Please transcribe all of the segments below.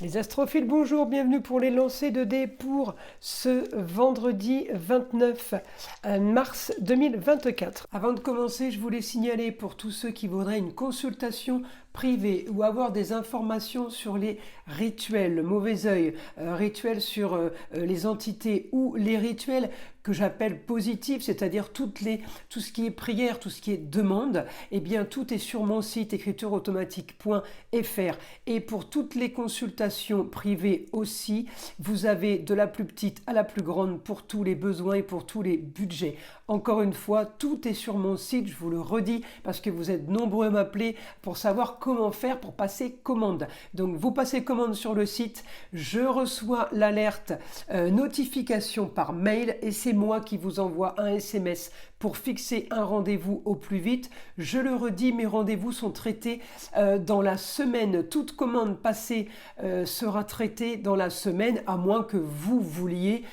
Les astrophiles, bonjour, bienvenue pour les lancers de dés pour ce vendredi 29 mars 2024. Avant de commencer, je voulais signaler pour tous ceux qui voudraient une consultation privée ou avoir des informations sur les rituels, le mauvais œil, rituels sur les entités ou les rituels que j'appelle positifs, c'est-à-dire tout ce qui est prière, tout ce qui est demande, eh bien tout est sur mon site écritureautomatique.fr. Et pour toutes les consultations privées aussi, vous avez de la plus petite à la plus grande pour tous les besoins et pour tous les budgets. Encore une fois, tout est sur mon site, je vous le redis, parce que vous êtes nombreux à m'appeler pour savoir comment faire pour passer commande. Donc vous passez commande sur le site, je reçois l'alerte notification par mail et c'est moi qui vous envoie un SMS pour fixer un rendez-vous au plus vite. Je le redis, mes rendez-vous sont traités dans la semaine. Toute commande passée sera traitée dans la semaine, à moins que vous vouliez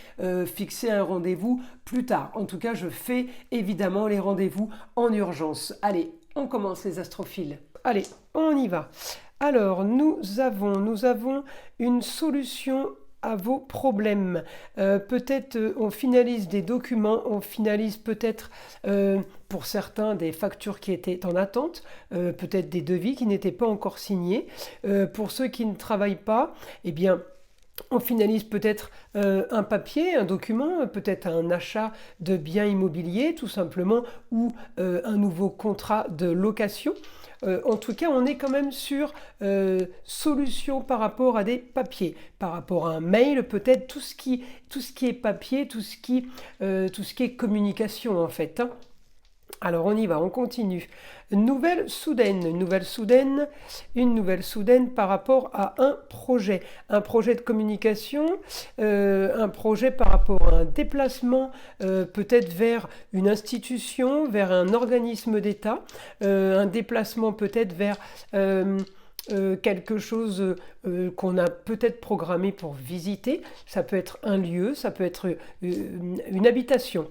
fixer un rendez-vous plus tard. En tout cas, je fais évidemment les rendez-vous en urgence. Allez, on commence les astrophiles. Allez, on y va. Alors, nous avons une solution à vos problèmes. Peut-être on finalise des documents, on finalise peut-être pour certains des factures qui étaient en attente, peut-être des devis qui n'étaient pas encore signés. Pour ceux qui ne travaillent pas, eh bien on finalise peut-être un papier, un document, peut-être un achat de biens immobiliers tout simplement, ou un nouveau contrat de location. En tout cas, on est quand même sur solution par rapport à des papiers, par rapport à un mail, peut-être tout ce qui est papier, tout ce qui est communication en fait, hein. Alors on y va, on continue. Une nouvelle soudaine par rapport à un projet de communication, un projet par rapport à un déplacement, peut-être vers une institution, vers un organisme d'État, un déplacement peut-être vers quelque chose qu'on a peut-être programmé pour visiter. Ça peut être un lieu, ça peut être une habitation,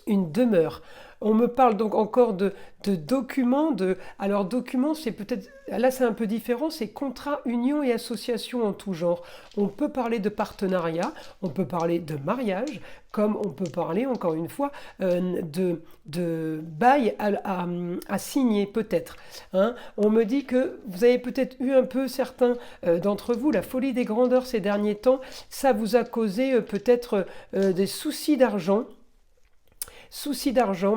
une demeure. On me parle donc encore de documents. Alors documents, c'est peut-être, là c'est un peu différent, c'est contrat, union et association en tout genre. On peut parler de partenariat, on peut parler de mariage, comme on peut parler encore une fois de bail à signer peut-être, hein. On me dit que vous avez peut-être eu un peu, certains d'entre vous, la folie des grandeurs ces derniers temps. Ça vous a causé peut-être des soucis d'argent.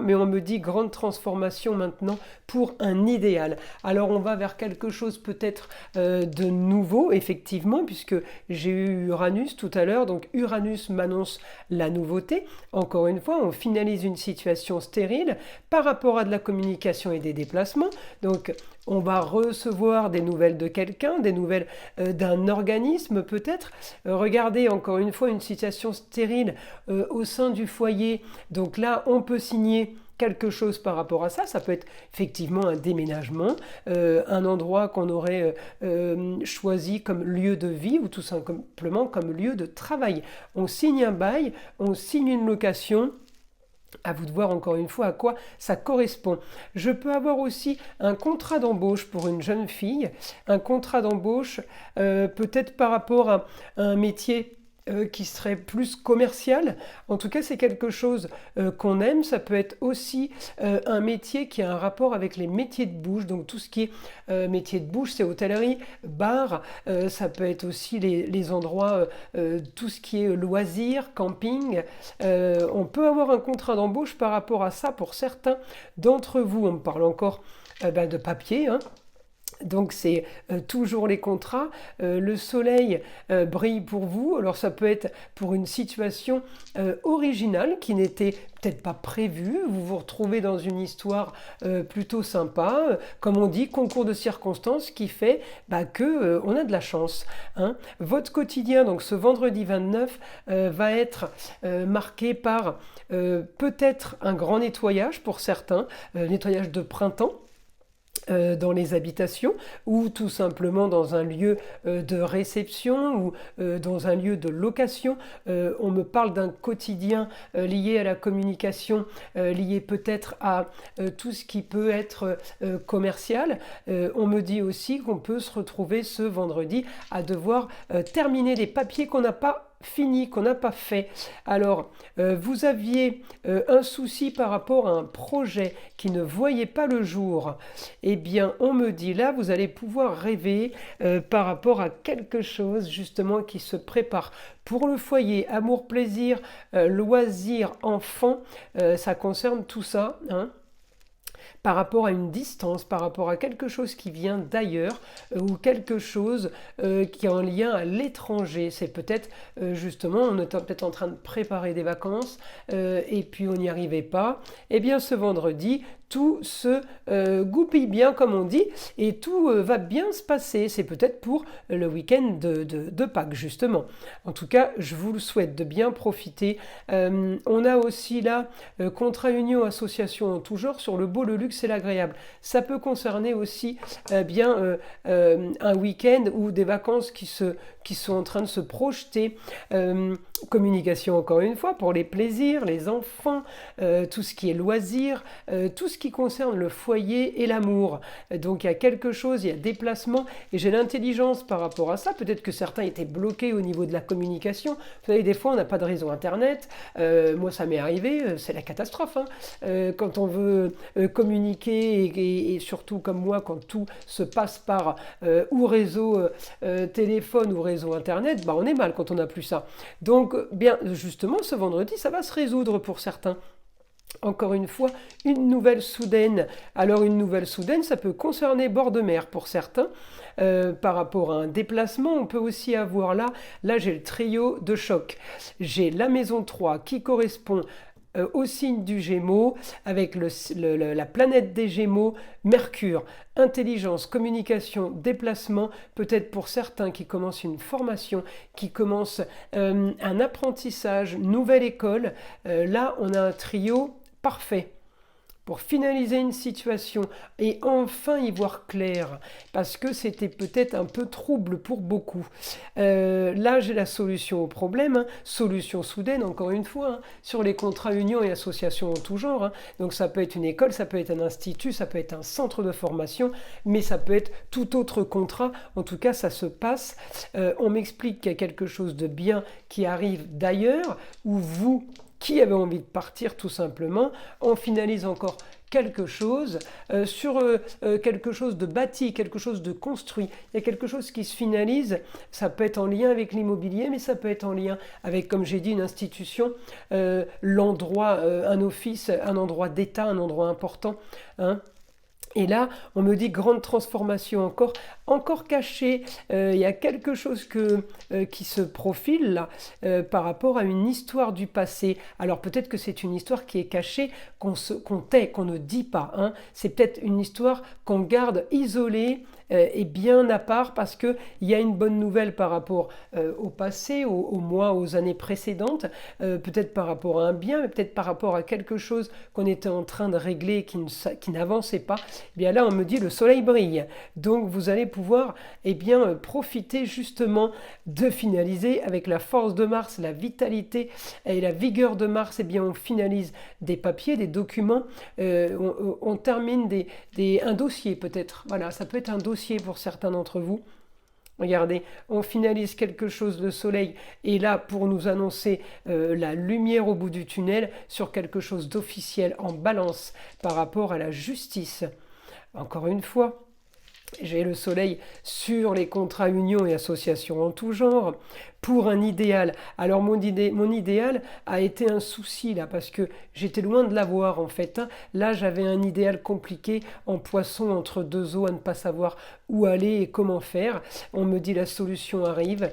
Mais on me dit grande transformation maintenant pour un idéal. Alors on va vers quelque chose peut-être de nouveau, effectivement, puisque j'ai eu Uranus tout à l'heure, donc Uranus m'annonce la nouveauté. Encore une fois, on finalise une situation stérile par rapport à de la communication et des déplacements. Donc on va recevoir des nouvelles de quelqu'un, des nouvelles d'un organisme peut-être. Regardez encore une fois une situation stérile au sein du foyer. Donc là, on peut signer quelque chose par rapport à ça. Ça peut être effectivement un déménagement, un endroit qu'on aurait choisi comme lieu de vie ou tout simplement comme lieu de travail. On signe un bail, on signe une location. À vous de voir encore une fois à quoi ça correspond. Je peux avoir aussi un contrat d'embauche pour une jeune fille, un contrat d'embauche peut-être par rapport à un métier qui serait plus commercial. En tout cas, c'est quelque chose qu'on aime. Ça peut être aussi un métier qui a un rapport avec les métiers de bouche. Donc tout ce qui est métier de bouche, c'est hôtellerie, bar. Ça peut être aussi les endroits, tout ce qui est loisirs, camping. On peut avoir un contrat d'embauche par rapport à ça pour certains d'entre vous. On me parle encore de papier, hein. Donc c'est toujours les contrats. Le soleil brille pour vous. Alors ça peut être pour une situation originale qui n'était peut-être pas prévue. Vous vous retrouvez dans une histoire plutôt sympa. Comme on dit, concours de circonstances qui fait que on a de la chance, hein. Votre quotidien, donc ce vendredi 29, va être marqué par peut-être un grand nettoyage pour certains, nettoyage de printemps. dans les habitations ou tout simplement dans un lieu de réception ou dans un lieu de location. On me parle d'un quotidien lié à la communication, lié peut-être à tout ce qui peut être commercial. On me dit aussi qu'on peut se retrouver ce vendredi à devoir terminer des papiers qu'on n'a pas fini, qu'on n'a pas fait. Alors, vous aviez un souci par rapport à un projet qui ne voyait pas le jour. Eh bien, on me dit là, vous allez pouvoir rêver par rapport à quelque chose justement qui se prépare. Pour le foyer, amour, plaisir, loisir, enfant, ça concerne tout ça, hein. Par rapport à une distance, par rapport à quelque chose qui vient d'ailleurs ou quelque chose qui est en lien à l'étranger. C'est peut-être justement, on était peut-être en train de préparer des vacances et puis on n'y arrivait pas. Eh bien ce vendredi, tout se goupille bien comme on dit et tout va bien se passer. C'est peut-être pour le week-end de Pâques justement. En tout cas, je vous le souhaite de bien profiter. On a aussi là contrat union association en tout genre sur le beau, le luxe et l'agréable. Ça peut concerner aussi un week-end ou des vacances qui sont en train de se projeter. Communication encore une fois pour les plaisirs, les enfants, tout ce qui est loisirs, tout ce qui concerne le foyer et l'amour. Donc il y a quelque chose, il y a déplacement et j'ai l'intelligence par rapport à ça. Peut-être que certains étaient bloqués au niveau de la communication. Vous savez, des fois on n'a pas de réseau internet. Moi ça m'est arrivé, c'est la catastrophe. Hein. Quand on veut communiquer et surtout comme moi quand tout se passe par ou réseau téléphone ou réseau internet, bah on est mal quand on n'a plus ça. Donc bien justement ce vendredi ça va se résoudre pour certains. Encore une fois, une nouvelle soudaine. Alors une nouvelle soudaine, ça peut concerner bord de mer pour certains. Par rapport à un déplacement, on peut aussi avoir là j'ai le trio de choc. J'ai la maison 3 qui correspond au signe du Gémeaux, avec la planète des Gémeaux, Mercure, intelligence, communication, déplacement, peut-être pour certains qui commencent une formation, qui commencent un apprentissage, nouvelle école. Là, on a un trio parfait pour finaliser une situation et enfin y voir clair, parce que c'était peut-être un peu trouble pour beaucoup. Là, j'ai la solution au problème, hein. Solution soudaine, encore une fois, hein, sur les contrats unions et associations en tout genre. Hein. Donc ça peut être une école, ça peut être un institut, ça peut être un centre de formation, mais ça peut être tout autre contrat. En tout cas, ça se passe. On m'explique qu'il y a quelque chose de bien qui arrive d'ailleurs, où vous qui avait envie de partir tout simplement. On finalise encore quelque chose sur quelque chose de bâti, quelque chose de construit. Il y a quelque chose qui se finalise. Ça peut être en lien avec l'immobilier, mais ça peut être en lien avec, comme j'ai dit, une institution, l'endroit, un office, un endroit d'État, un endroit important. Hein. Et là, on me dit grande transformation encore cachée. Il y a quelque chose qui se profile là par rapport à une histoire du passé. Alors peut-être que c'est une histoire qui est cachée, qu'on tait, qu'on ne dit pas. Hein. C'est peut-être une histoire qu'on garde isolée et bien à part parce qu'il y a une bonne nouvelle par rapport au passé, aux mois, aux années précédentes, peut-être par rapport à un bien, mais peut-être par rapport à quelque chose qu'on était en train de régler et qui n'avançait pas. Eh bien là, on me dit le soleil brille. Donc vous allez pouvoir profiter justement de finaliser avec la force de Mars, la vitalité et la vigueur de Mars. Eh bien, on finalise des papiers, des documents, on termine un dossier peut-être. Voilà, ça peut être un dossier pour certains d'entre vous. Regardez, on finalise quelque chose, le soleil est là pour nous annoncer la lumière au bout du tunnel sur quelque chose d'officiel en balance par rapport à la justice. Encore une fois, j'ai le soleil sur les contrats unions et associations en tout genre pour un idéal. Alors mon idéal a été un souci là parce que j'étais loin de l'avoir en fait. Hein. Là j'avais un idéal compliqué en poisson entre deux eaux à ne pas savoir où aller et comment faire. On me dit la solution arrive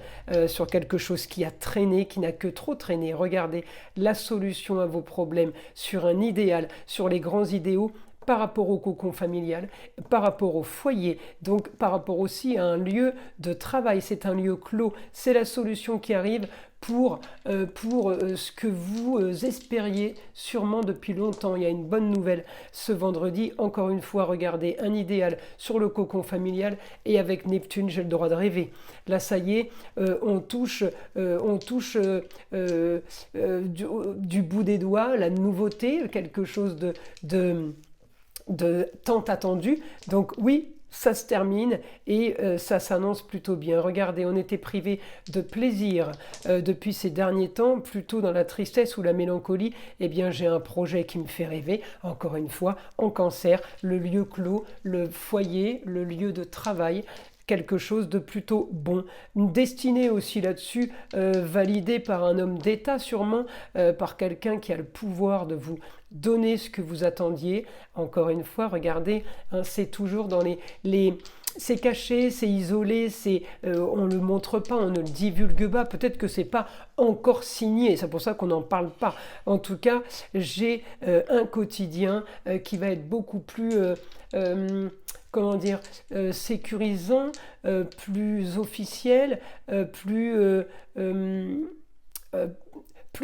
sur quelque chose qui a traîné, qui n'a que trop traîné. Regardez la solution à vos problèmes sur un idéal, sur les grands idéaux par rapport au cocon familial, par rapport au foyer, donc par rapport aussi à un lieu de travail. C'est un lieu clos, c'est la solution qui arrive pour ce que vous espériez sûrement depuis longtemps. Il y a une bonne nouvelle ce vendredi. Encore une fois, regardez, un idéal sur le cocon familial, et avec Neptune, j'ai le droit de rêver. Là, ça y est, on touche du bout des doigts la nouveauté, quelque chose de tant attendu. Donc oui, ça se termine et ça s'annonce plutôt bien. Regardez, on était privé de plaisir depuis ces derniers temps, plutôt dans la tristesse ou la mélancolie. Eh bien, j'ai un projet qui me fait rêver, encore une fois, en Cancer, le lieu clos, le foyer, le lieu de travail, quelque chose de plutôt bon. Une destinée aussi là-dessus, validée par un homme d'État sûrement, par quelqu'un qui a le pouvoir de vous donner ce que vous attendiez. Encore une fois, regardez, hein, c'est toujours dans c'est caché, c'est isolé, on ne le montre pas, on ne le divulgue pas. Peut-être que c'est pas encore signé, c'est pour ça qu'on n'en parle pas. En tout cas, j'ai un quotidien qui va être beaucoup plus comment dire, sécurisant, plus officiel, plus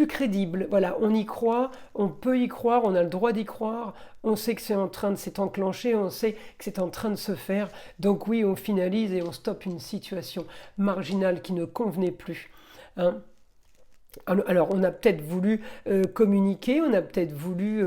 crédible. Voilà, on y croit, on peut y croire, on a le droit d'y croire, on sait que c'est en train de s'être enclenché, on sait que c'est en train de se faire. Donc oui, on finalise et on stoppe une situation marginale qui ne convenait plus. Hein. Alors, on a peut-être voulu communiquer, on a peut-être voulu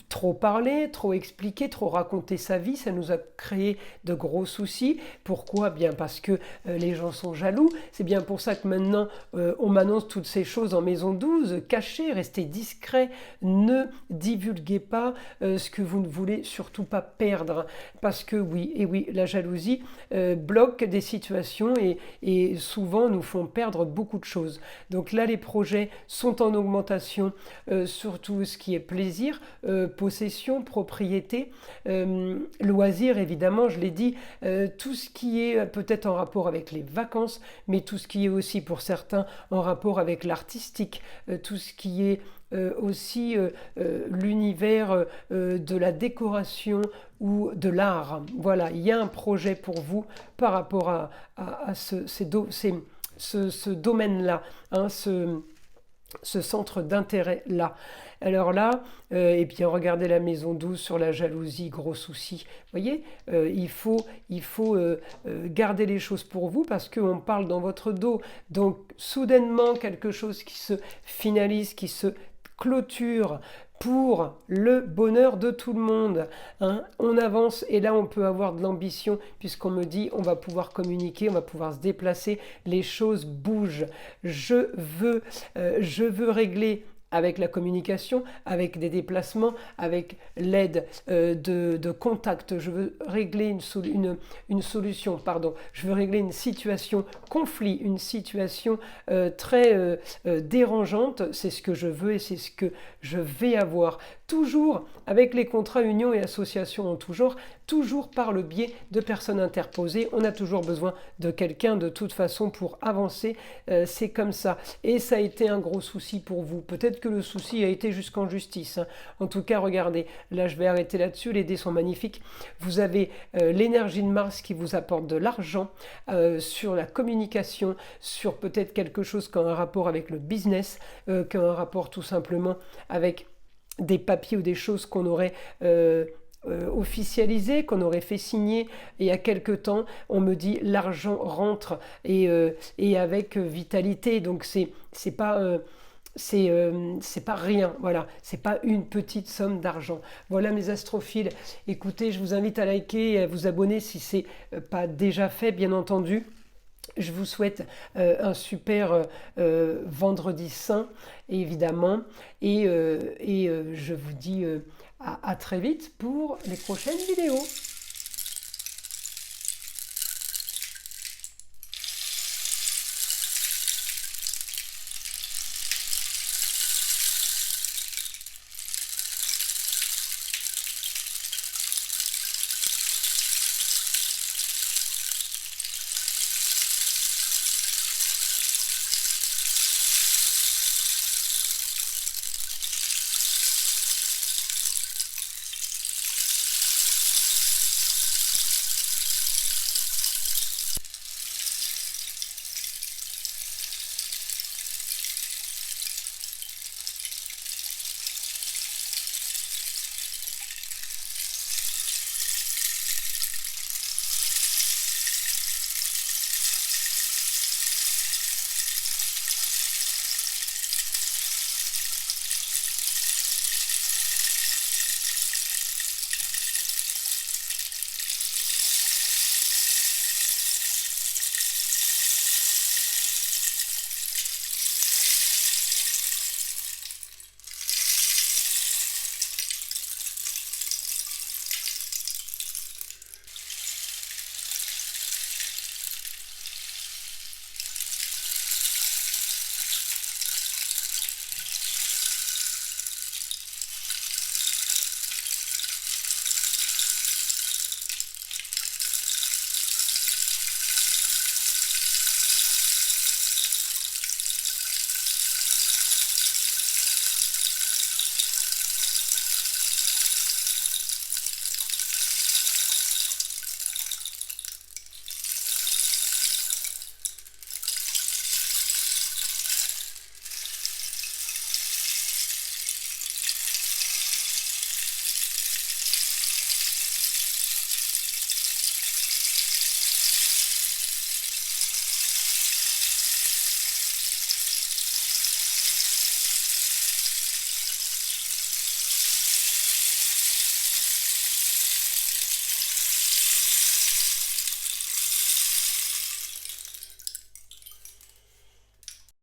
trop parler, trop expliquer, trop raconter sa vie. Ça nous a créé de gros soucis. Pourquoi? Bien parce que les gens sont jaloux. C'est bien pour ça que maintenant, on m'annonce toutes ces choses en maison 12. Cachez, restez discret, ne divulguez pas ce que vous ne voulez surtout pas perdre. Parce que oui, et oui, la jalousie bloque des situations et souvent nous font perdre beaucoup de choses. Donc là, les projets sont en augmentation, surtout ce qui est plaisir, possession, propriété, loisirs, évidemment, je l'ai dit, tout ce qui est peut-être en rapport avec les vacances, mais tout ce qui est aussi pour certains en rapport avec l'artistique, tout ce qui est aussi l'univers de la décoration ou de l'art. Voilà, il y a un projet pour vous par rapport à ce domaine-là, hein, ce centre d'intérêt-là. Alors là, et bien regardez la maison 12 sur la jalousie, gros souci. Vous voyez, il faut garder les choses pour vous parce qu'on parle dans votre dos. Donc soudainement, quelque chose qui se finalise, qui se clôture pour le bonheur de tout le monde. Hein. On avance et là on peut avoir de l'ambition puisqu'on me dit on va pouvoir communiquer, on va pouvoir se déplacer, les choses bougent. Je veux régler avec la communication, avec des déplacements, avec l'aide de contacts. Je veux régler une solution, pardon. Je veux régler une situation conflit, une situation très dérangeante. C'est ce que je veux et c'est ce que je vais avoir. Toujours avec les contrats unions et associations en tout genre, toujours par le biais de personnes interposées. On a toujours besoin de quelqu'un de toute façon pour avancer. C'est comme ça. Et ça a été un gros souci pour vous. Peut-être que le souci a été jusqu'en justice. Hein. En tout cas, regardez, là je vais arrêter là-dessus. Les dés sont magnifiques. Vous avez l'énergie de Mars qui vous apporte de l'argent sur la communication, sur peut-être quelque chose qui a un rapport avec le business, qui a un rapport tout simplement avec des papiers ou des choses qu'on aurait officialisé, qu'on aurait fait signer il y a quelque temps. On me dit l'argent rentre et avec vitalité. Donc c'est pas rien, voilà, c'est pas une petite somme d'argent. Voilà mes astrophiles. Écoutez, je vous invite à liker et à vous abonner si c'est pas déjà fait, bien entendu. Je vous souhaite un super vendredi saint, évidemment, et je vous dis à très vite pour les prochaines vidéos.